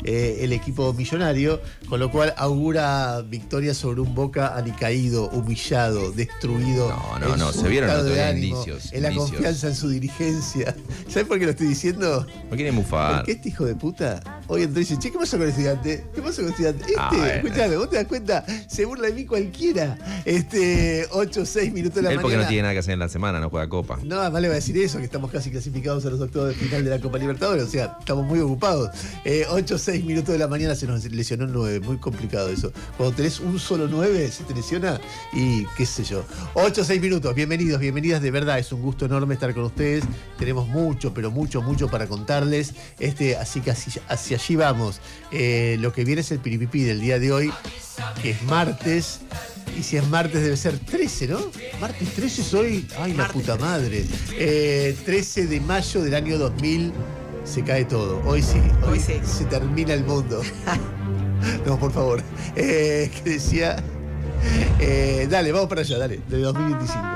el equipo millonario, con lo cual augura victoria sobre un Boca alicaído, humillado, destruido. No, se vieron otro día indicios. En la confianza en su dirigencia. ¿Sabes por qué lo estoy diciendo? No quiere mufar. Porque este hijo de puta hoy entonces dice, che, ¿qué pasó con el estudiante? ¿Qué pasó con el estudiante? Escuchame, vos te das cuenta, se burla de mí cualquiera. 8, 6 minutos de la mañana. Él porque no tiene nada que hacer en la semana, no juega Copa. No, además le va a decir eso, que estamos casi clasificados a los octavos de final de la Copa Libertadores, o sea, estamos muy ocupados. 8, 6 minutos de la mañana se nos lesionó 9, muy complicado eso. Cuando tenés un solo 9, se te lesiona y qué sé yo. 8, 6 minutos, bienvenidos, bienvenidas, de verdad, es un gusto enorme estar con ustedes. Tenemos mucho, pero mucho para contarles, así que hacia allí vamos. Lo que viene es el piripipí del día de hoy, que es martes. Y si es martes debe ser 13, ¿no? Martes 13 es hoy. Ay, la puta madre. 13 de mayo del año 2000. Se cae todo. Hoy sí. Hoy sí. Se termina el mundo. No, por favor. ¿Qué decía? Dale, vamos para allá, dale. De 2025.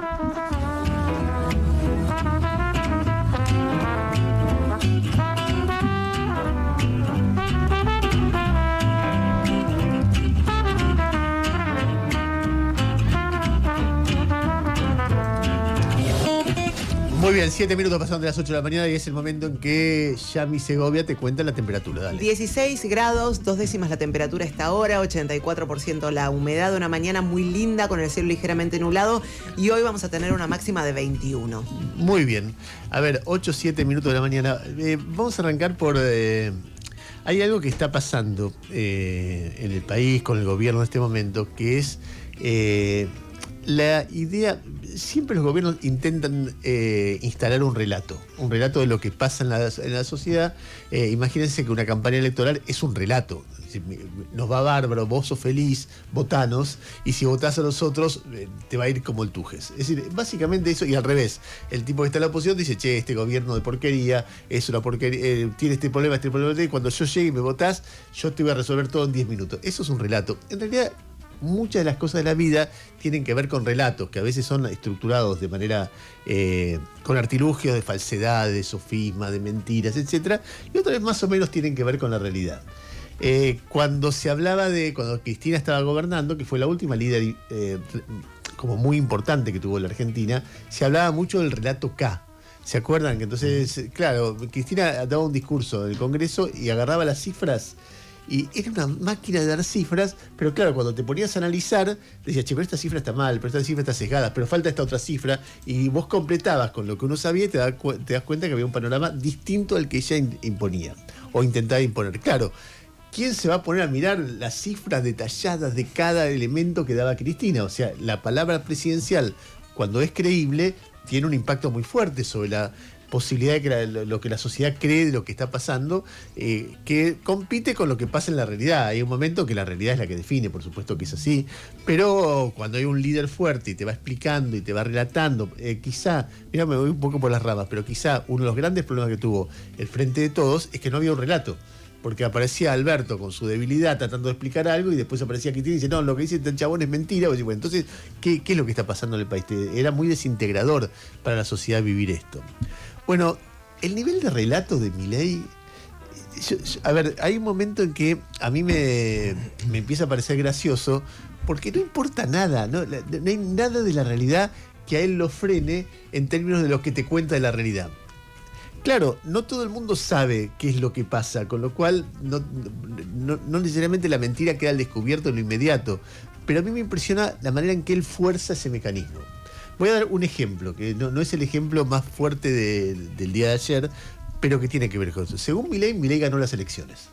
Muy bien, 7 minutos pasaron de las 8 de la mañana y es el momento en que Yami Segovia te cuenta la temperatura. Dale. 16 grados, 2 décimas la temperatura a esta hora, 84% la humedad, una mañana muy linda con el cielo ligeramente nublado y hoy vamos a tener una máxima de 21. Muy bien. A ver, 8, 7 minutos de la mañana. Vamos a arrancar por... hay algo que está pasando en el país, con el gobierno en este momento, que es la idea... Siempre los gobiernos intentan instalar un relato de lo que pasa en la sociedad. Imagínense que una campaña electoral es un relato. Nos va bárbaro, vos sos feliz, votanos, y si votás a los otros, te va a ir como el Tujes. Es decir, básicamente eso, y al revés. El tipo que está en la oposición dice, che, este gobierno de porquería, es una porquería, tiene este problema, y cuando yo llegue y me votás, yo te voy a resolver todo en 10 minutos. Eso es un relato. En realidad, muchas de las cosas de la vida tienen que ver con relatos, que a veces son estructurados de manera con artilugios de falsedades, de sofismas, de mentiras, etc. Y otras veces más o menos tienen que ver con la realidad. Cuando se hablaba cuando Cristina estaba gobernando, que fue la última líder como muy importante que tuvo la Argentina, se hablaba mucho del relato K. ¿Se acuerdan? Que entonces, claro, Cristina daba un discurso en el Congreso y agarraba las cifras. Y era una máquina de dar cifras, pero claro, cuando te ponías a analizar, decías, che, pero esta cifra está mal, pero esta cifra está sesgada, pero falta esta otra cifra, y vos completabas con lo que uno sabía y te das cuenta que había un panorama distinto al que ella imponía, o intentaba imponer. Claro, ¿quién se va a poner a mirar las cifras detalladas de cada elemento que daba Cristina? O sea, la palabra presidencial, cuando es creíble, tiene un impacto muy fuerte sobre la posibilidad de que lo que la sociedad cree de lo que está pasando, que compite con lo que pasa en la realidad. Hay un momento que la realidad es la que define, por supuesto que es así, pero cuando hay un líder fuerte y te va explicando y te va relatando, quizá, mira, me voy un poco por las ramas, pero quizá uno de los grandes problemas que tuvo el Frente de Todos es que no había un relato. Porque aparecía Alberto con su debilidad tratando de explicar algo y después aparecía Cristina y dice, no, lo que dice este chabón es mentira. Bueno, entonces, ¿qué es lo que está pasando en el país? Era muy desintegrador para la sociedad vivir esto. Bueno, el nivel de relato de Milei, a ver, hay un momento en que a mí me empieza a parecer gracioso, porque no importa nada, no hay nada de la realidad que a él lo frene en términos de lo que te cuenta de la realidad. Claro, no todo el mundo sabe qué es lo que pasa, con lo cual no necesariamente la mentira queda al descubierto en lo inmediato, pero a mí me impresiona la manera en que él fuerza ese mecanismo. Voy a dar un ejemplo, que no es el ejemplo más fuerte del día de ayer, pero que tiene que ver con eso. Según Milei ganó las elecciones.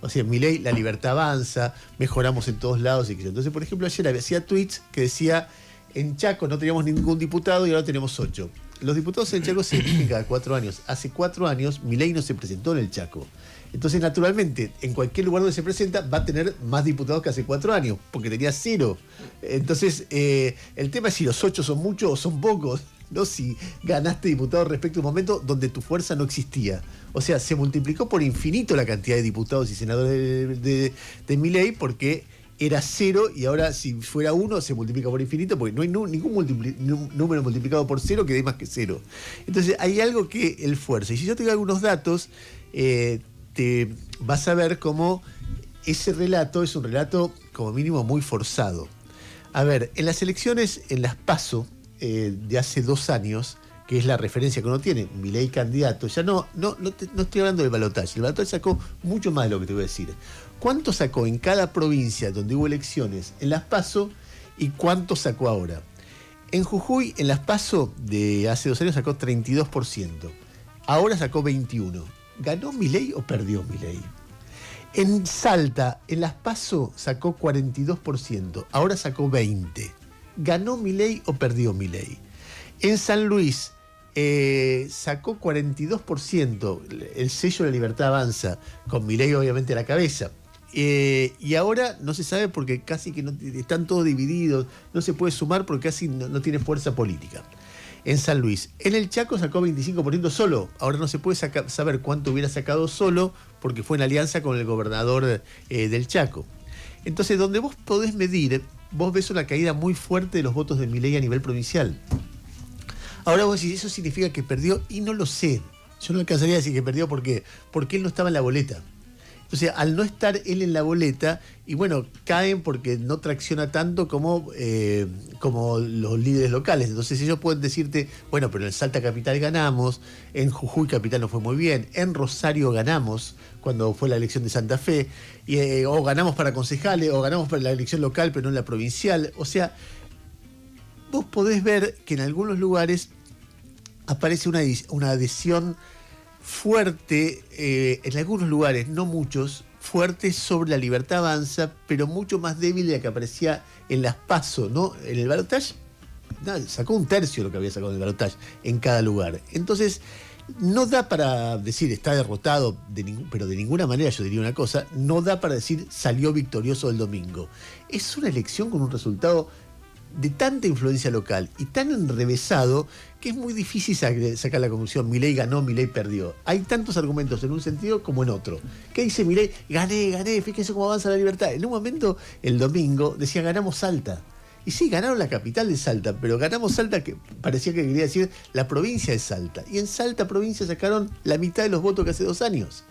O sea, Milei, la libertad avanza, mejoramos en todos lados. Entonces, por ejemplo, ayer hacía tweets que decía, en Chaco no teníamos ningún diputado y ahora tenemos 8. Los diputados en Chaco se eligen cada 4 años. Hace 4 años Milei no se presentó en el Chaco. Entonces, naturalmente, en cualquier lugar donde se presenta va a tener más diputados que hace 4 años, porque tenía 0. Entonces, el tema es si los 8 son muchos o son pocos, no si ganaste diputados respecto a un momento donde tu fuerza no existía. O sea, se multiplicó por infinito la cantidad de diputados y senadores de Milei porque era 0 y ahora si fuera 1 se multiplica por infinito porque no hay ningún número multiplicado por 0 que dé más que 0. Entonces, hay algo que él fuerza. Y si yo te doy algunos datos... vas a ver cómo ese relato es un relato como mínimo muy forzado. A ver, en las elecciones, en las PASO de hace 2 años, que es la referencia que uno tiene, Milei candidato, ya no estoy hablando del balotaje. El balotaje sacó mucho más de lo que te voy a decir. ¿Cuánto sacó en cada provincia donde hubo elecciones en las PASO y cuánto sacó ahora? En Jujuy, en las PASO de hace 2 años sacó 32%. Ahora sacó 21%. ¿Ganó Milei o perdió Milei? En Salta, en las PASO sacó 42%. Ahora sacó 20%. ¿Ganó Milei o perdió Milei? En San Luis sacó 42%, el sello de la Libertad Avanza, con Milei obviamente a la cabeza. Y ahora no se sabe porque casi que están todos divididos, no se puede sumar porque casi no tiene fuerza política. En San Luis, en el Chaco sacó 25% solo, ahora no se puede saber cuánto hubiera sacado solo porque fue en alianza con el gobernador del Chaco. Entonces, donde vos podés medir, vos ves una caída muy fuerte de los votos de Milei a nivel provincial. Ahora vos decís, ¿eso significa que perdió? Y no lo sé. Yo no alcanzaría a decir que perdió porque él no estaba en la boleta. Entonces, al no estar él en la boleta, y bueno, caen porque no tracciona tanto como los líderes locales. Entonces ellos pueden decirte, bueno, pero en Salta Capital ganamos, en Jujuy Capital no fue muy bien, en Rosario ganamos cuando fue la elección de Santa Fe, o ganamos para concejales, o ganamos para la elección local, pero no en la provincial. O sea, vos podés ver que en algunos lugares aparece una adhesión fuerte, en algunos lugares, no muchos, fuerte sobre la Libertad Avanza, pero mucho más débil de la que aparecía en las PASO, ¿no? En el balotaje, sacó 1/3 de lo que había sacado en el balotaje en cada lugar. Entonces, no da para decir está derrotado, pero de ninguna manera yo diría una cosa, no da para decir salió victorioso el domingo. Es una elección con un resultado de tanta influencia local y tan enrevesado que es muy difícil sacar la conclusión, Milei ganó, Milei perdió. Hay tantos argumentos en un sentido como en otro. ¿Qué dice Milei? Gané, fíjense cómo avanza la libertad. En un momento, el domingo, decía ganamos Salta. Y sí, ganaron la capital de Salta, pero ganamos Salta, que parecía que quería decir la provincia de Salta. Y en Salta provincia sacaron la mitad de los votos que hace 2 años.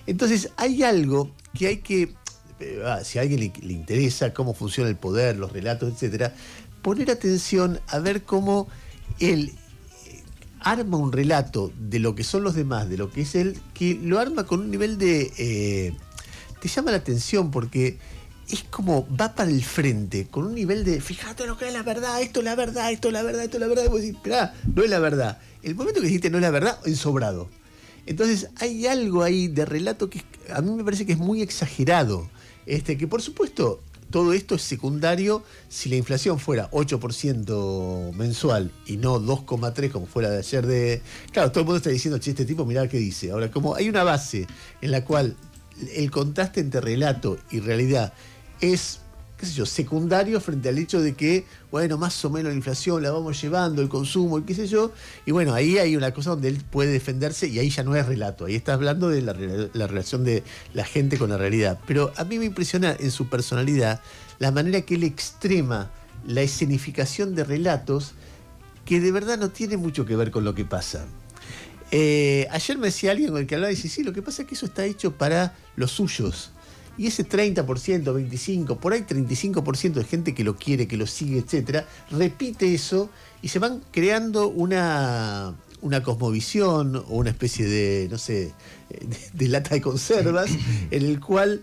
Entonces hay algo que hay que, si a alguien le interesa cómo funciona el poder, los relatos, etcétera, poner atención a ver cómo él arma un relato de lo que son los demás, de lo que es él, que lo arma con un nivel de... te llama la atención porque es como va para el frente, con un nivel de, fíjate lo que es la verdad, esto es la verdad, esto es la verdad, esto es la verdad, y vos decís, esperá, no es la verdad. El momento que dijiste no es la verdad, ensobrado. Entonces hay algo ahí de relato que a mí me parece que es muy exagerado, que por supuesto... Todo esto es secundario si la inflación fuera 8% mensual y no 2,3% como fuera de ayer. Claro, todo el mundo está diciendo, che, este tipo, mirá qué dice. Ahora, como hay una base en la cual el contraste entre relato y realidad es, qué sé yo, secundario frente al hecho de que, bueno, más o menos la inflación la vamos llevando, el consumo, y qué sé yo, y bueno, ahí hay una cosa donde él puede defenderse y ahí ya no es relato, ahí está hablando de la relación de la gente con la realidad. Pero a mí me impresiona en su personalidad la manera que él extrema la escenificación de relatos que de verdad no tiene mucho que ver con lo que pasa. Ayer me decía alguien con el que hablaba y dice, sí, lo que pasa es que eso está hecho para los suyos. Y ese 30%, 25%, por ahí 35% de gente que lo quiere, que lo sigue, etcétera, repite eso y se van creando una cosmovisión o una especie de, no sé, de lata de conservas, en el cual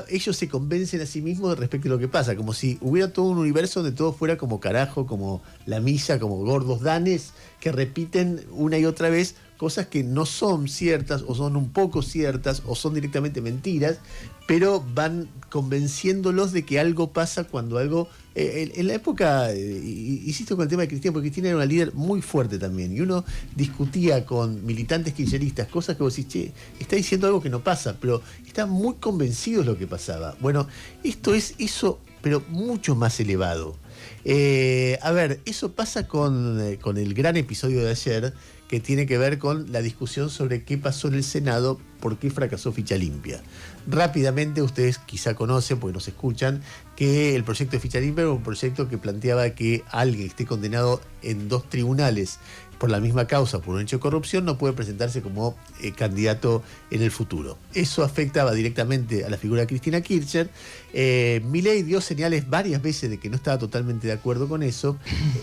ellos se convencen a sí mismos respecto a lo que pasa, como si hubiera todo un universo donde todo fuera como carajo, como la misa, como gordos danes, que repiten una y otra vez cosas que no son ciertas o son un poco ciertas o son directamente mentiras, pero van convenciéndolos de que algo pasa cuando algo... en la época, insisto con el tema de Cristina, porque Cristina era una líder muy fuerte también, y uno discutía con militantes kirchneristas, cosas que vos decís, che, está diciendo algo que no pasa, pero están muy convencidos de lo que pasaba. Bueno, esto es eso, pero mucho más elevado. A ver, eso pasa con el gran episodio de ayer, que tiene que ver con la discusión sobre qué pasó en el Senado, por qué fracasó Ficha Limpia. Rápidamente, ustedes quizá conocen, porque nos escuchan, que el proyecto de Ficha Limpia era un proyecto que planteaba que alguien que esté condenado en 2 tribunales por la misma causa, por un hecho de corrupción, no puede presentarse como candidato en el futuro. Eso afectaba directamente a la figura de Cristina Kirchner. Milei dio señales varias veces de que no estaba totalmente de acuerdo con eso.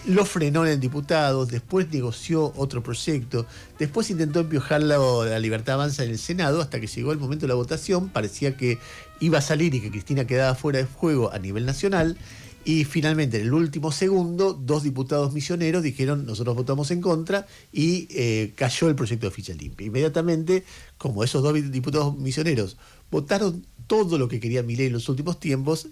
Lo frenó en diputados, después negoció otro proyecto, después intentó empiojarlo a la Libertad Avanza en el Senado, hasta que llegó el momento de la votación. Parecía que iba a salir y que Cristina quedaba fuera de juego a nivel nacional. Y finalmente, en el último segundo, 2 diputados misioneros dijeron: nosotros votamos en contra, y cayó el proyecto de ficha limpia. Inmediatamente, como esos 2 diputados misioneros votaron todo lo que quería Milei en los últimos tiempos,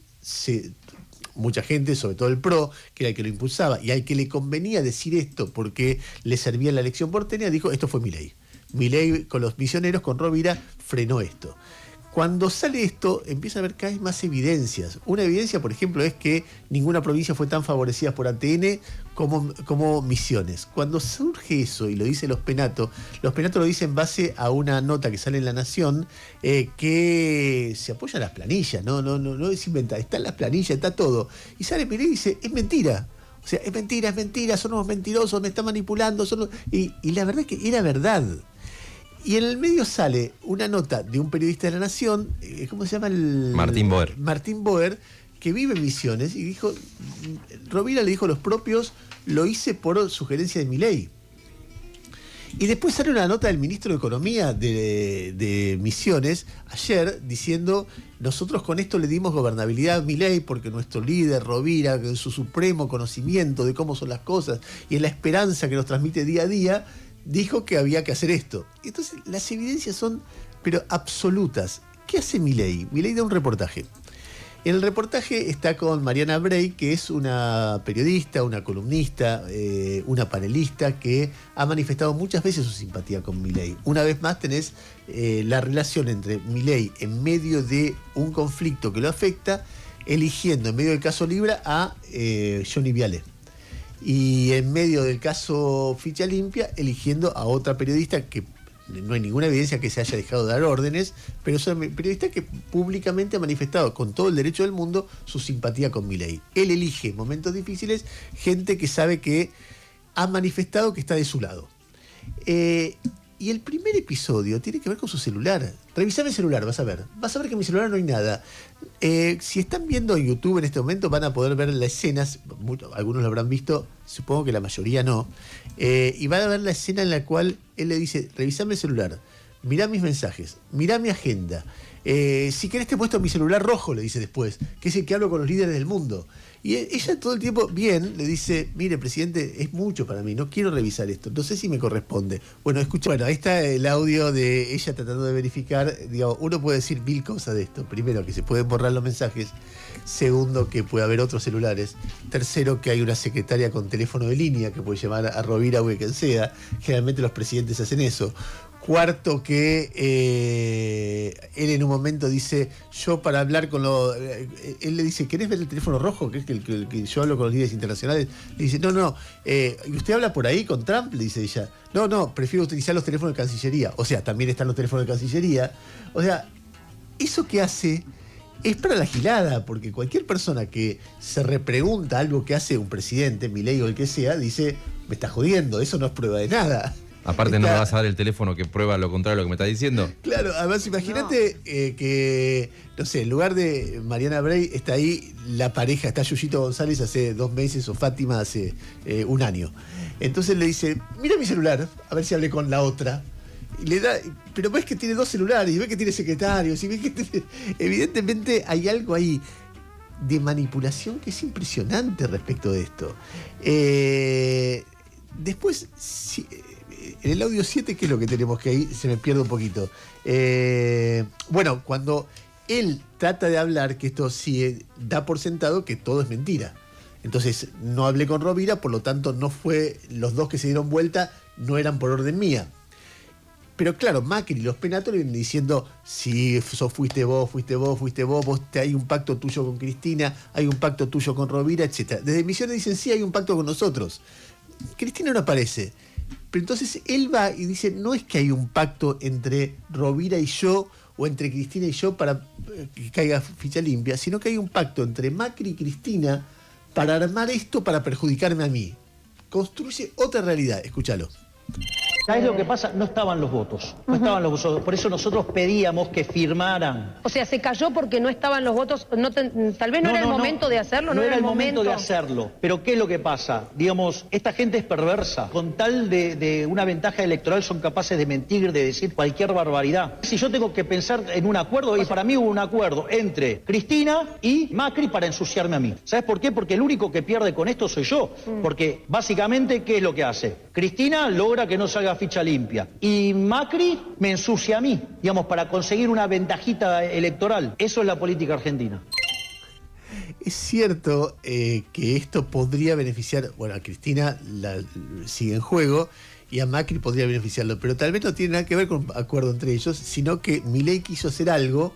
mucha gente, sobre todo el PRO, que era el que lo impulsaba, y al que le convenía decir esto porque le servía la elección porteña, dijo: esto fue Milei. Milei con los misioneros, con Rovira, frenó esto. Cuando sale esto, empieza a haber cada vez más evidencias. Una evidencia, por ejemplo, es que ninguna provincia fue tan favorecida por ATN como Misiones. Cuando surge eso, y lo dice los Penato lo dice en base a una nota que sale en La Nación, que se apoya en las planillas, no es inventada, está en las planillas, está todo. Y sale Milei y dice: es mentira. O sea, es mentira, son unos mentirosos, me están manipulando. Y la verdad es que era verdad. Y en el medio sale una nota de un periodista de La Nación, ¿cómo se llama? Martín Boer. Martín Boer, que vive en Misiones, y dijo: Rovira le dijo a los propios, lo hice por sugerencia de Milei. Y después sale una nota del ministro de Economía de Misiones ayer diciendo: nosotros con esto le dimos gobernabilidad a Milei porque nuestro líder Rovira, en su supremo conocimiento de cómo son las cosas y en la esperanza que nos transmite día a día, dijo que había que hacer esto. Entonces las evidencias son, pero absolutas. ¿Qué hace Milei? Milei da un reportaje. En el reportaje está con Mariana Brey, que es una periodista, una columnista, una panelista que ha manifestado muchas veces su simpatía con Milei. Una vez más tenés la relación entre Milei en medio de un conflicto que lo afecta, eligiendo en medio del caso Libra a Johnny Viale. Y en medio del caso Ficha Limpia, eligiendo a otra periodista que no hay ninguna evidencia que se haya dejado de dar órdenes, pero es una periodista que públicamente ha manifestado con todo el derecho del mundo su simpatía con Milei. Él elige en momentos difíciles gente que sabe que ha manifestado que está de su lado. Y el primer episodio tiene que ver con su celular. Revisame el celular, vas a ver que en mi celular no hay nada. Si están viendo en YouTube en este momento, van a poder ver las escenas. Algunos lo habrán visto, supongo que la mayoría no. Y van a ver la escena en la cual él le dice: revisame el celular, mirá mis mensajes, mirá mi agenda. Si querés te muestro mi celular rojo, le dice después, que es el que hablo con los líderes del mundo. Y ella todo el tiempo, bien, le dice: mire, presidente, es mucho para mí, no quiero revisar esto, no sé si me corresponde. Bueno, escucha, ahí está el audio de ella tratando de verificar. Digamos, uno puede decir 1000 cosas de esto. Primero, que se pueden borrar los mensajes. Segundo, que puede haber otros celulares. Tercero, que hay una secretaria con teléfono de línea que puede llamar a Rovira o a quien sea. Generalmente los presidentes hacen eso. Cuarto, que él en un momento dice: yo para hablar con él le dice: ¿querés ver el teléfono rojo? Que es el que yo hablo con los líderes internacionales. Le dice: no, ¿y usted habla por ahí con Trump? Le dice ella. No, prefiero utilizar los teléfonos de Cancillería. O sea, también están los teléfonos de Cancillería. O sea, eso que hace es para la gilada, porque cualquier persona que se repregunta algo que hace un presidente, Milei o el que sea, dice: me está jodiendo, eso no es prueba de nada. Aparte, ¿no me vas a dar el teléfono que prueba lo contrario de lo que me estás diciendo? Claro, además imagínate que, no sé, en lugar de Mariana Brey, está ahí la pareja, está Yuyito González hace 2 meses o Fátima hace 1 año. Entonces le dice: mira mi celular, a ver si hablé con la otra. Y le da, pero ves que tiene 2 celulares, y ves que tiene secretarios, y ves que evidentemente hay algo ahí de manipulación que es impresionante respecto de esto. Después, en el audio 7, ¿qué es lo que tenemos? Que ahí se me pierde un poquito. Bueno, cuando él trata de hablar, que esto sí da por sentado que todo es mentira. Entonces, no hablé con Rovira, por lo tanto, no fue, los 2 que se dieron vuelta no eran por orden mía. Pero claro, Macri y los Penato le vienen diciendo: sí, fuiste vos, hay un pacto tuyo con Cristina, hay un pacto tuyo con Rovira, etc. Desde Misiones dicen: sí, hay un pacto con nosotros. Cristina no aparece. Pero entonces él va y dice: no es que hay un pacto entre Rovira y yo, o entre Cristina y yo para que caiga Ficha Limpia, sino que hay un pacto entre Macri y Cristina para armar esto para perjudicarme a mí. construye otra realidad. Escúchalo. ¿Sabes lo que pasa? No estaban los votos. No estaban los votos. Por eso nosotros pedíamos que firmaran. O sea, se cayó porque no estaban los votos. Tal vez no era el momento de hacerlo. No era el momento de hacerlo. Pero ¿qué es lo que pasa? Digamos, esta gente es perversa. Con tal de una ventaja electoral son capaces de mentir, de decir cualquier barbaridad. Si yo tengo que pensar en un acuerdo, y para mí hubo un acuerdo entre Cristina y Macri para ensuciarme a mí. ¿Sabes por qué? Porque el único que pierde con esto soy yo. Porque básicamente, ¿qué es lo que hace? Cristina logra que no salga ficha limpia. Y Macri me ensucia a mí, digamos, para conseguir una ventajita electoral. Eso es la política argentina. Es cierto que esto podría beneficiar, bueno, a Cristina sigue en juego y a Macri podría beneficiarlo, pero tal vez no tiene nada que ver con un acuerdo entre ellos, sino que Milei quiso hacer algo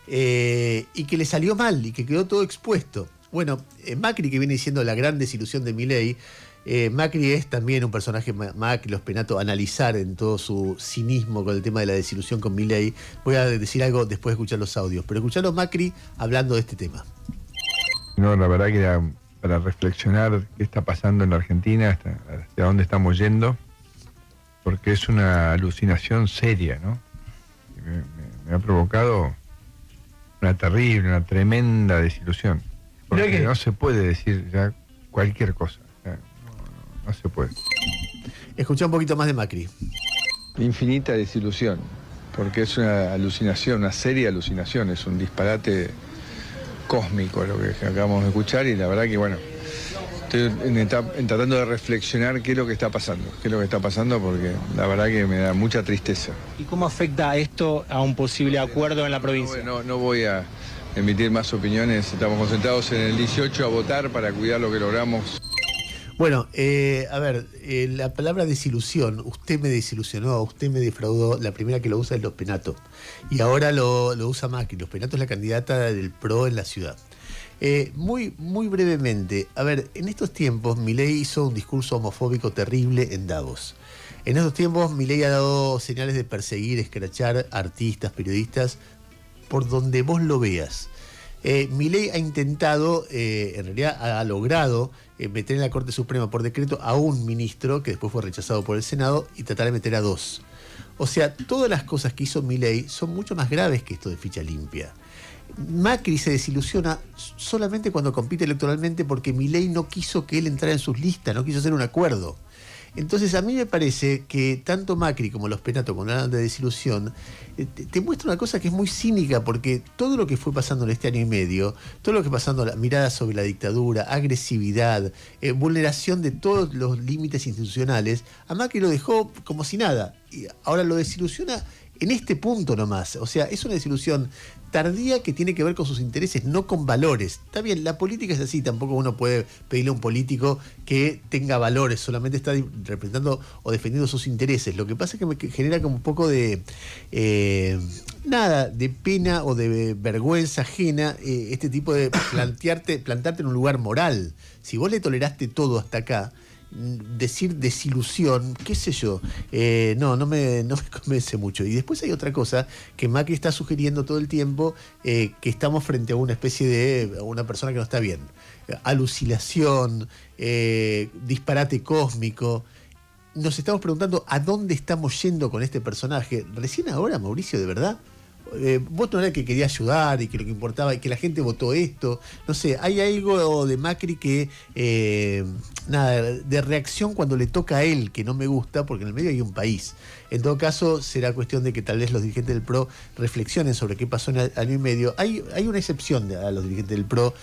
y que le salió mal y que quedó todo expuesto. Bueno, Macri, que viene siendo la gran desilusión de Milei, Macri es también un personaje, Macri, los Penato, analizar en todo su cinismo con el tema de la desilusión con Milei. Voy a decir algo después de escuchar los audios, pero escucharlo Macri hablando de este tema. No, la verdad que era para reflexionar qué está pasando en la Argentina, hacia dónde estamos yendo, porque es una alucinación seria, ¿no? Me ha provocado una terrible, una tremenda desilusión, porque no se puede decir ya cualquier cosa. No se puede. Escuchá un poquito más de Macri. Infinita desilusión, porque es una alucinación, una seria alucinación, es un disparate cósmico lo que acabamos de escuchar y la verdad que, bueno, estoy tratando de reflexionar qué es lo que está pasando, porque la verdad que me da mucha tristeza. ¿Y cómo afecta esto a un posible acuerdo en la provincia? No voy a emitir más opiniones, estamos concentrados en el 18 a votar para cuidar lo que logramos. Bueno, a ver, la palabra desilusión, usted me desilusionó, usted me defraudó, la primera que lo usa es Los Penato. Y ahora lo usa Macri. Los Penato es la candidata del PRO en la ciudad. Muy brevemente, a ver, en estos tiempos Milei hizo un discurso homofóbico terrible en Davos. En estos tiempos Milei ha dado señales de perseguir, escrachar artistas, periodistas, por donde vos lo veas. Milei ha intentado, en realidad ha logrado meter en la Corte Suprema por decreto a un ministro que después fue rechazado por el Senado y tratar de meter a dos. O sea, todas las cosas que hizo Milei son mucho más graves que esto de ficha limpia. Macri se desilusiona solamente cuando compite electoralmente porque Milei no quiso que él entrara en sus listas, no quiso hacer un acuerdo. Entonces a mí me parece que tanto Macri como los Penato, cuando hablan de desilusión, te muestra una cosa que es muy cínica, porque todo lo que fue pasando en este año y medio, todo lo que pasando, la mirada sobre la dictadura, agresividad, vulneración de todos los límites institucionales, a Macri lo dejó como si nada. Y ahora lo desilusiona en este punto nomás. O sea, es una desilusión tardía que tiene que ver con sus intereses, no con valores. Está bien, la política es así, tampoco uno puede pedirle a un político que tenga valores, solamente está representando o defendiendo sus intereses. Lo que pasa es que me genera como un poco de de pena o de vergüenza ajena este tipo de plantarte en un lugar moral. Si vos le toleraste todo hasta acá, decir desilusión, qué sé yo, no me convence mucho. Y después hay otra cosa que Macri está sugiriendo todo el tiempo, que estamos frente a una especie de una persona que no está bien. Alucinación, disparate cósmico. Nos estamos preguntando a dónde estamos yendo con este personaje. Recién ahora, Mauricio, de verdad. Vos no era que quería ayudar y que lo que importaba y que la gente votó esto, no sé, hay algo de Macri que de reacción cuando le toca a él que no me gusta, porque en el medio hay un país. En todo caso será cuestión de que tal vez los dirigentes del PRO reflexionen sobre qué pasó en el año y medio. Hay una excepción a los dirigentes del PRO,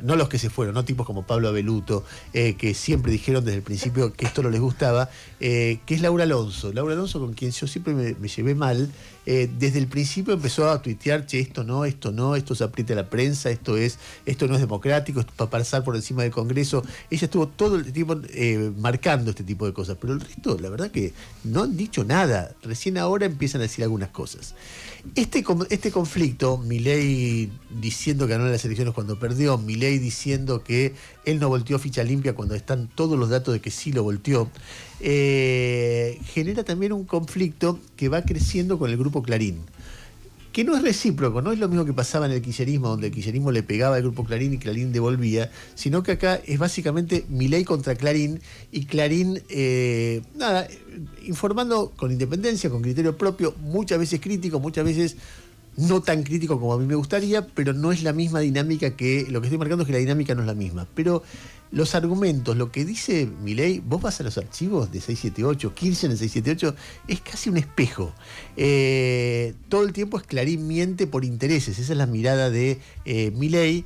no los que se fueron, no tipos como Pablo Abeluto, que siempre dijeron desde el principio que esto no les gustaba, que es Laura Alonso, con quien yo siempre me llevé mal. Desde el principio empezó a tuitear, che, esto se aprieta a la prensa, esto no es democrático, esto para pasar por encima del Congreso. Ella estuvo todo el tiempo marcando este tipo de cosas, pero el resto, la verdad que no han dicho nada. Recién ahora empiezan a decir algunas cosas. Este conflicto, Milei diciendo que ganó las elecciones cuando perdió, Milei diciendo que él no volteó ficha limpia cuando están todos los datos de que sí lo volteó, genera también un conflicto que va creciendo con el grupo Clarín. que no es recíproco, no es lo mismo que pasaba en el kirchnerismo, donde el kirchnerismo le pegaba al grupo Clarín y Clarín devolvía, sino que acá es básicamente Milei contra Clarín, y Clarín, informando con independencia, con criterio propio, muchas veces crítico, muchas veces no tan crítico como a mí me gustaría, pero no es la misma dinámica que... Lo que estoy marcando es que la dinámica no es la misma. Pero los argumentos, lo que dice Milei, vos vas a los archivos de 678, Kirchner en 678, es casi un espejo. Todo el tiempo es Clarín miente por intereses, esa es la mirada de Milei.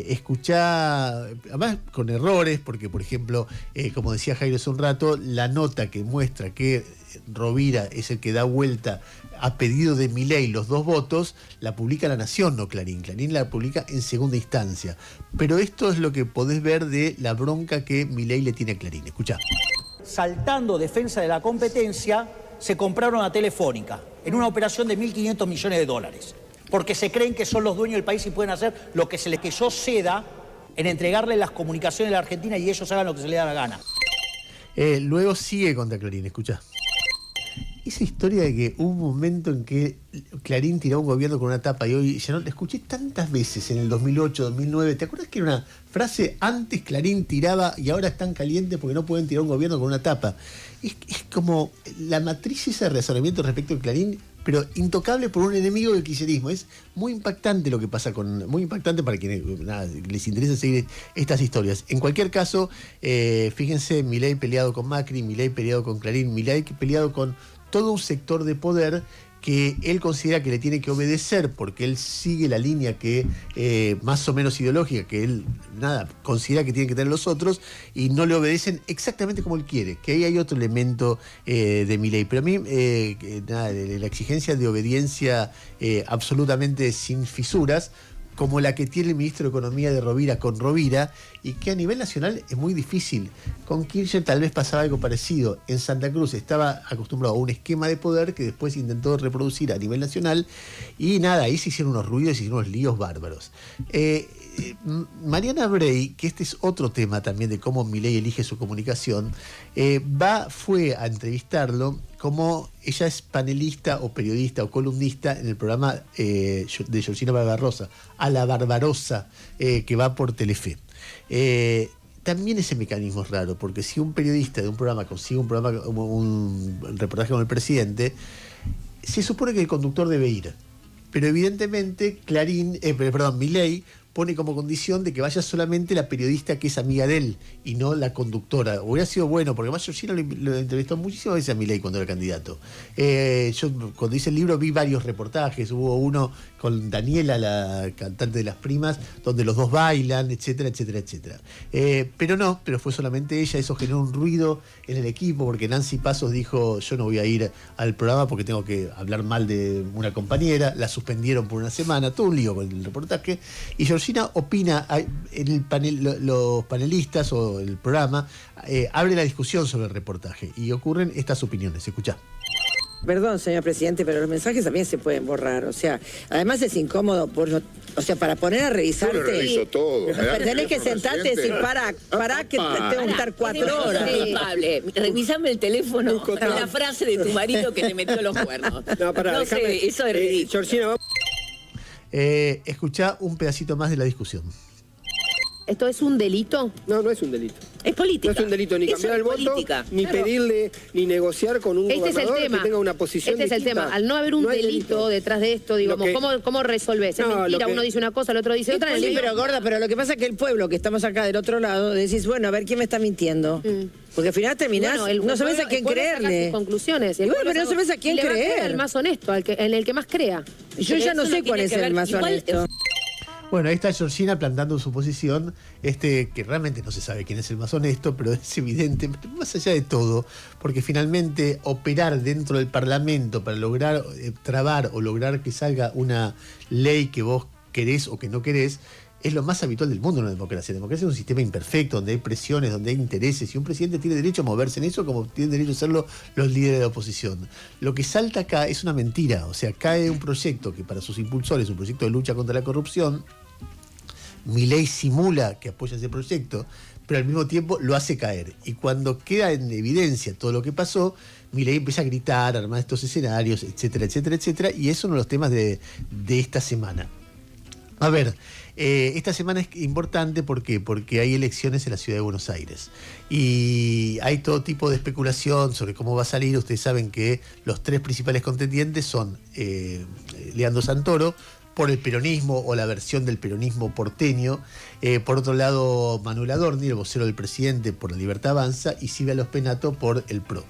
Escuchá, además con errores, porque por ejemplo, como decía Jairo hace un rato, la nota que muestra que Rovira es el que da vuelta a pedido de Milei los 2 votos, la publica La Nación, no Clarín. Clarín la publica en segunda instancia. Pero esto es lo que podés ver de la bronca que Milei le tiene a Clarín. Escuchá. Saltando defensa de la competencia, se compraron a Telefónica en una operación de 1.500 millones de dólares. Porque se creen que son los dueños del país y pueden hacer lo que que yo ceda en entregarle las comunicaciones a la Argentina y ellos hagan lo que se les da la gana. Luego sigue contra Clarín, escuchá. Esa historia de que hubo un momento en que Clarín tiraba un gobierno con una tapa y hoy ya no la escuché tantas veces en el 2008, 2009. ¿Te acuerdas que era una frase antes Clarín tiraba y ahora están calientes porque no pueden tirar un gobierno con una tapa? Es como la matriz esa de razonamiento respecto a Clarín, pero intocable por un enemigo del kirchnerismo. Es muy impactante lo que pasa muy impactante para quienes les interesa seguir estas historias. En cualquier caso, fíjense, Milei peleado con Macri, Milei peleado con Clarín, Milei peleado con todo un sector de poder que él considera que le tiene que obedecer porque él sigue la línea que más o menos ideológica que él considera que tienen que tener los otros y no le obedecen exactamente como él quiere, que ahí hay otro elemento de Milei. Pero a mí la exigencia de obediencia absolutamente sin fisuras, como la que tiene el ministro de Economía de Rovira con Rovira, y que a nivel nacional es muy difícil. Con Kirchner tal vez pasaba algo parecido. En Santa Cruz estaba acostumbrado a un esquema de poder que después intentó reproducir a nivel nacional, y ahí se hicieron unos ruidos, se hicieron unos líos bárbaros. Mariana Brey, que este es otro tema también de cómo Milei elige su comunicación, fue a entrevistarlo como ella es panelista o periodista o columnista en el programa de Georgina Barbarosa, A la Barbarosa, que va por Telefe. También ese mecanismo es raro, porque si un periodista de un programa consigue un reportaje con el presidente, se supone que el conductor debe ir. Pero evidentemente Milei pone como condición de que vaya solamente la periodista que es amiga de él y no la conductora. Hubiera sido bueno, porque además Georgina lo entrevistó muchísimas veces a Milei cuando era candidato. Yo cuando hice el libro vi varios reportajes, hubo uno con Daniela, la cantante de Las Primas, donde los dos bailan, etcétera, etcétera, etcétera. Pero fue solamente ella, eso generó un ruido en el equipo, porque Nancy Pasos dijo, yo no voy a ir al programa porque tengo que hablar mal de una compañera, la suspendieron por una semana, todo un lío con el reportaje, y Georgina opina en el panel, los panelistas o el programa, abre la discusión sobre el reportaje, y ocurren estas opiniones, escuchá. Perdón, señor presidente, pero los mensajes también se pueden borrar. O sea, además es incómodo para poner a revisarte. Yo lo reviso todo. Tenés que sentarte y decir, para que tengo que estar 4 horas. Revisame el teléfono, la frase de tu marido que te metió los cuernos. No sé, eso es ridículo. Georgina, escuchá un pedacito más de la discusión. ¿Esto es un delito? No, no es un delito. Es política. No es un delito ni cambiar el voto, ni pedirle, ni negociar con un gobernador que tenga una posición Este es el tema. Al no haber un delito detrás de esto, digamos, ¿cómo resolvés? Es mentira, uno dice una cosa, el otro dice otra. Sí, pero gorda, pero lo que pasa es que el pueblo que estamos acá del otro lado, decís, bueno, a ver quién me está mintiendo. Porque al final terminás, no sabes a quién creerle. Sus conclusiones. Bueno, pero no sabes a quién creer. El más honesto, en el que más crea. Yo ya no sé cuál es el más honesto. Bueno, ahí está Georgina plantando su posición, que realmente no se sabe quién es el más honesto, pero es evidente, más allá de todo, porque finalmente operar dentro del Parlamento para lograr trabar o lograr que salga una ley que vos querés o que no querés, es lo más habitual del mundo en una democracia. La democracia es un sistema imperfecto, donde hay presiones, donde hay intereses, y un presidente tiene derecho a moverse en eso como tienen derecho a hacerlo los líderes de la oposición. Lo que salta acá es una mentira, o sea, cae un proyecto que para sus impulsores, un proyecto de lucha contra la corrupción. Milei simula que apoya ese proyecto, pero al mismo tiempo lo hace caer. Y cuando queda en evidencia todo lo que pasó, Milei empieza a gritar, a armar estos escenarios, etcétera, etcétera, etcétera, y es uno de los temas de esta semana. A ver, esta semana es importante, ¿por qué? Porque hay elecciones en la ciudad de Buenos Aires y hay todo tipo de especulación sobre cómo va a salir. Ustedes saben que los 3 principales contendientes son Leandro Santoro, por el peronismo o la versión del peronismo porteño, por otro lado Manuel Adorni, el vocero del presidente, por la Libertad Avanza, y Silvia Lospenato por el PRO.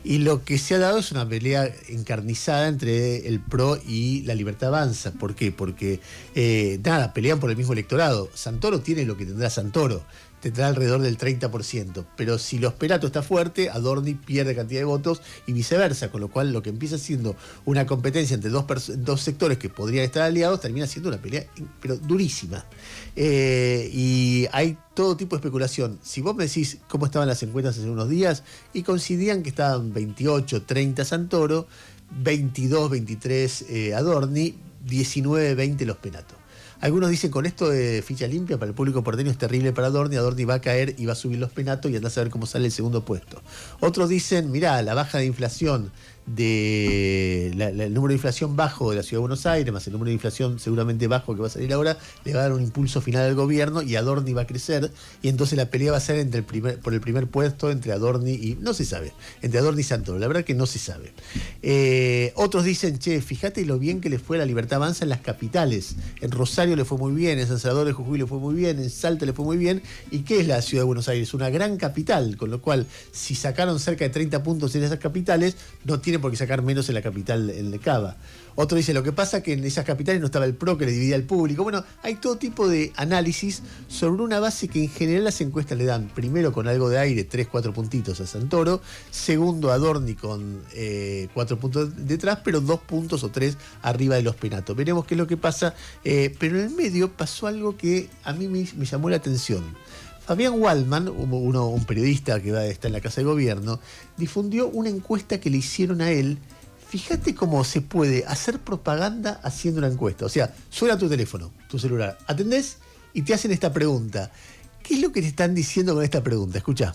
Y lo que se ha dado es una pelea encarnizada entre el PRO y la Libertad Avanza. ¿Por qué? Porque, pelean por el mismo electorado. Santoro tiene lo que tendrá Santoro, tendrá alrededor del 30%. Pero si Lospenato está fuerte, Adorni pierde cantidad de votos y viceversa. Con lo cual, lo que empieza siendo una competencia entre dos sectores que podrían estar aliados, termina siendo una pelea pero durísima. Y hay todo tipo de especulación. Si vos me decís cómo estaban las encuestas hace unos días, y coincidían que estaban 28, 30 Santoro, 22, 23 Adorni, 19, 20 Lospenato. Algunos dicen, con esto de ficha limpia para el público porteño es terrible para Adorni va a caer y va a subir Lospenato y andás a ver cómo sale el segundo puesto. Otros dicen, mirá, la baja de inflación, el número de inflación bajo de la Ciudad de Buenos Aires, más el número de inflación seguramente bajo que va a salir ahora, le va a dar un impulso final al gobierno y Adorni va a crecer, y entonces la pelea va a ser por el primer puesto entre Adorni y, no se sabe, entre Adorni y Santoro, la verdad que no se sabe. Otros dicen, fíjate lo bien que le fue a la Libertad Avanza en las capitales. En Rosario le fue muy bien, en San Salvador de Jujuy le fue muy bien, en Salta le fue muy bien. ¿Y qué es la Ciudad de Buenos Aires? Una gran capital, con lo cual, si sacaron cerca de 30 puntos en esas capitales, no tiene por qué sacar menos en la capital, en Cava. Otro dice, lo que pasa es que en esas capitales no estaba el PRO que le dividía al público. Bueno, hay todo tipo de análisis sobre una base que en general las encuestas le dan, primero con algo de aire, 3, 4 puntitos a Santoro, segundo a Adorni con 4 puntos detrás, pero 2 puntos o 3 arriba de Lospenato. Veremos qué es lo que pasa, pero en el medio pasó algo que a mí me llamó la atención. Fabián Waldman, un periodista que está en la Casa de Gobierno, difundió una encuesta que le hicieron a él. Fíjate cómo se puede hacer propaganda haciendo una encuesta. O sea, suena tu teléfono, tu celular, atendés y te hacen esta pregunta. ¿Qué es lo que te están diciendo con esta pregunta? Escuchá.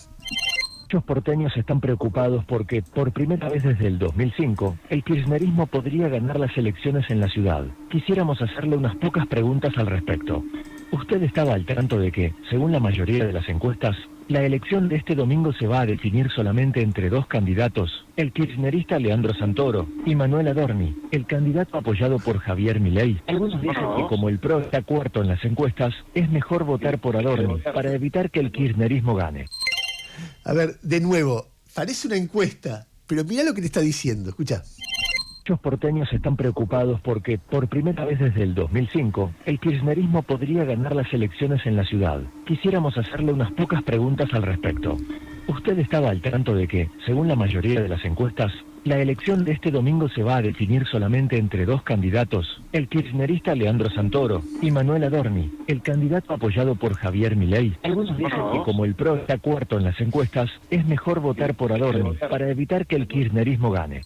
Muchos porteños están preocupados porque, por primera vez desde el 2005, el kirchnerismo podría ganar las elecciones en la ciudad. Quisiéramos hacerle unas pocas preguntas al respecto. ¿Usted estaba al tanto de que, según la mayoría de las encuestas, la elección de este domingo se va a definir solamente entre 2 candidatos, el kirchnerista Leandro Santoro y Manuel Adorni, el candidato apoyado por Javier Milei? Algunos dicen que como el PRO está cuarto en las encuestas, es mejor votar por Adorni para evitar que el kirchnerismo gane. A ver, de nuevo, parece una encuesta, pero mirá lo que te está diciendo, escucha. Muchos porteños están preocupados porque, por primera vez desde el 2005, el kirchnerismo podría ganar las elecciones en la ciudad. Quisiéramos hacerle unas pocas preguntas al respecto. ¿Usted estaba al tanto de que, según la mayoría de las encuestas, la elección de este domingo se va a definir solamente entre 2 candidatos, el kirchnerista Leandro Santoro y Manuel Adorni, el candidato apoyado por Javier Milei? Algunos dicen que como el PRO está cuarto en las encuestas, es mejor votar por Adorni para evitar que el kirchnerismo gane.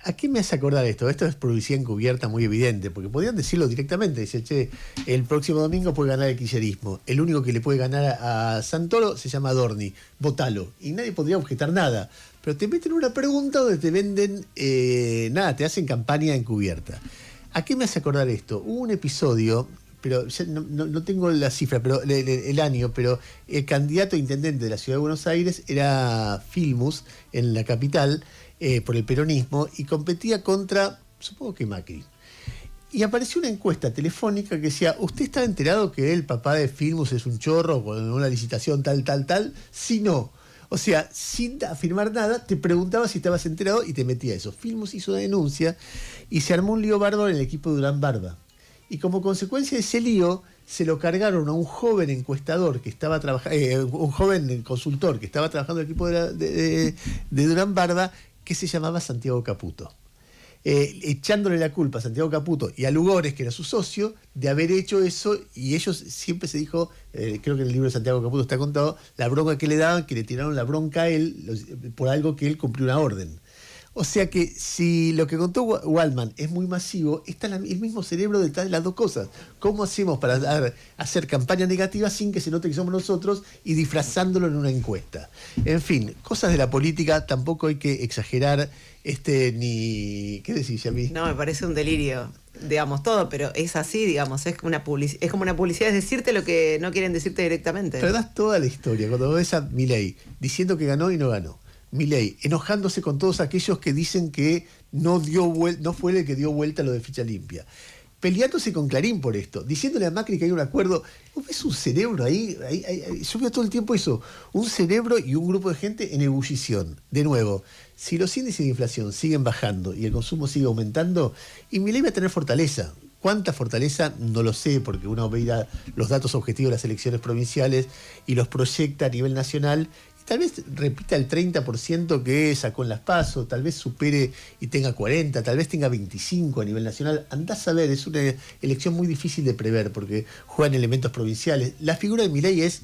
¿A qué me hace acordar esto? Esto es publicidad encubierta muy evidente, porque podrían decirlo directamente. Dice, el próximo domingo puede ganar el kirchnerismo. El único que le puede ganar a Santoro se llama Adorni. Votalo. Y nadie podría objetar nada. Pero te meten una pregunta donde te venden, te hacen campaña encubierta. ¿A qué me hace acordar esto? Hubo un episodio, pero ya no tengo la cifra, pero el año, pero el candidato a intendente de la Ciudad de Buenos Aires era Filmus, en la capital, por el peronismo, y competía contra, supongo que Macri. Y apareció una encuesta telefónica que decía, ¿usted estaba enterado que el papá de Filmus es un chorro con una licitación tal? Si no. O sea, sin afirmar nada, te preguntaba si estabas enterado y te metía eso. Filmus hizo una denuncia y se armó un lío bárbaro en el equipo de Durán Barba. Y como consecuencia de ese lío, se lo cargaron a un joven encuestador que estaba trabajando, un joven consultor que estaba trabajando en el equipo de Durán Barba, que se llamaba Santiago Caputo. Echándole la culpa a Santiago Caputo y a Lugores, que era su socio, de haber hecho eso, y ellos siempre se dijo, creo que en el libro de Santiago Caputo está contado, la bronca que le daban, que le tiraron la bronca a él por algo que él cumplió una orden. O sea que si lo que contó Waldman es muy masivo, está el mismo cerebro detrás de las dos cosas. ¿Cómo hacemos para hacer campaña negativa sin que se note que somos nosotros y disfrazándolo en una encuesta? En fin, cosas de la política, tampoco hay que exagerar ni... ¿Qué decís, Yami? No, me parece un delirio, digamos, todo, pero es así, digamos, es como una publicidad, es decirte lo que no quieren decirte directamente. Perdás toda la historia, cuando ves a Milei diciendo que ganó y no ganó. Milei enojándose con todos aquellos que dicen que no fue el que dio vuelta a lo de ficha limpia, peleándose con Clarín por esto, diciéndole a Macri que hay un acuerdo. ¿Vos ves un cerebro ahí? Yo veo todo el tiempo eso, un cerebro y un grupo de gente en ebullición. De nuevo, si los índices de inflación siguen bajando y el consumo sigue aumentando, y Milei va a tener fortaleza. ¿Cuánta fortaleza? No lo sé, porque uno ve los datos objetivos de las elecciones provinciales y los proyecta a nivel nacional. Tal vez repita el 30% que sacó en las PASO, tal vez supere y tenga 40, tal vez tenga 25 a nivel nacional. Andás a ver, es una elección muy difícil de prever porque juegan elementos provinciales. La figura de Milei es,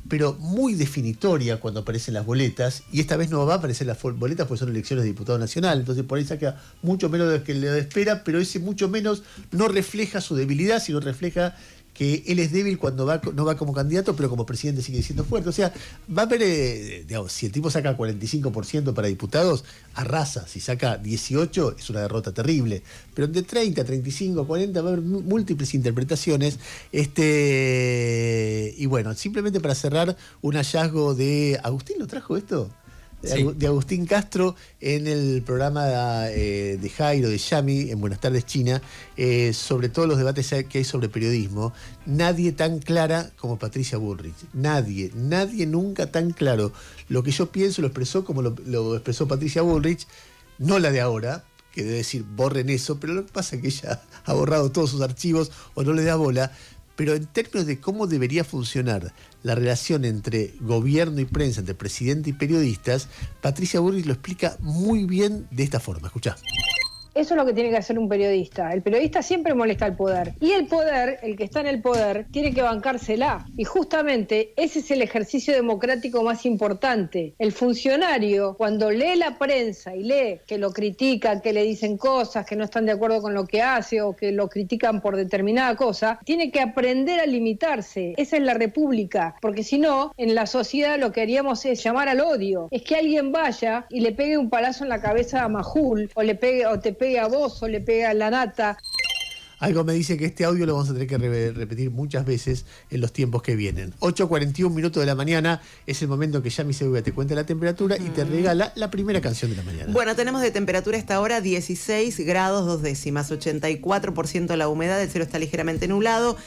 pero muy definitoria cuando aparecen las boletas, y esta vez no va a aparecer las boletas porque son elecciones de diputado nacional, entonces por ahí saca mucho menos de lo que le espera, pero ese mucho menos no refleja su debilidad, sino refleja que él es débil cuando no va como candidato, pero como presidente sigue siendo fuerte. O sea, va a haber, si el tipo saca 45% para diputados, arrasa. Si saca 18%, es una derrota terrible. Pero entre 30, 35, 40 va a haber múltiples interpretaciones. Y bueno, simplemente para cerrar, un hallazgo de... ¿Agustín lo trajo esto? Sí. De Agustín Castro en el programa de Jairo, de Yami, en Buenas Tardes China, sobre todos los debates que hay sobre periodismo. Nadie tan clara como Patricia Bullrich. Nadie nunca tan claro. Lo que yo pienso lo expresó como lo expresó Patricia Bullrich, no la de ahora, que debe decir borren eso, pero lo que pasa es que ella ha borrado todos sus archivos o no le da bola. Pero en términos de cómo debería funcionar la relación entre gobierno y prensa, entre presidente y periodistas, Patricia Bullrich lo explica muy bien de esta forma. Escuchá. Eso es lo que tiene que hacer un periodista. El periodista siempre molesta al poder. Y el poder, el que está en el poder, tiene que bancársela. Y justamente ese es el ejercicio democrático más importante. El funcionario, cuando lee la prensa y lee que lo critican, que le dicen cosas, que no están de acuerdo con lo que hace o que lo critican por determinada cosa, tiene que aprender a limitarse. Esa es la república. Porque si no, en la sociedad lo que haríamos es llamar al odio. Es que alguien vaya y le pegue un palazo en la cabeza a Majul, o te pegue a vos, o le pega a la nata. Algo me dice que este audio lo vamos a tener que repetir muchas veces en los tiempos que vienen. 8:41 minutos de la mañana, es el momento que Yami Segovia te cuenta la temperatura y te regala la primera canción de la mañana. Bueno, tenemos de temperatura esta hora 16 grados 2 décimas, 84% la humedad, el cielo está ligeramente nublado.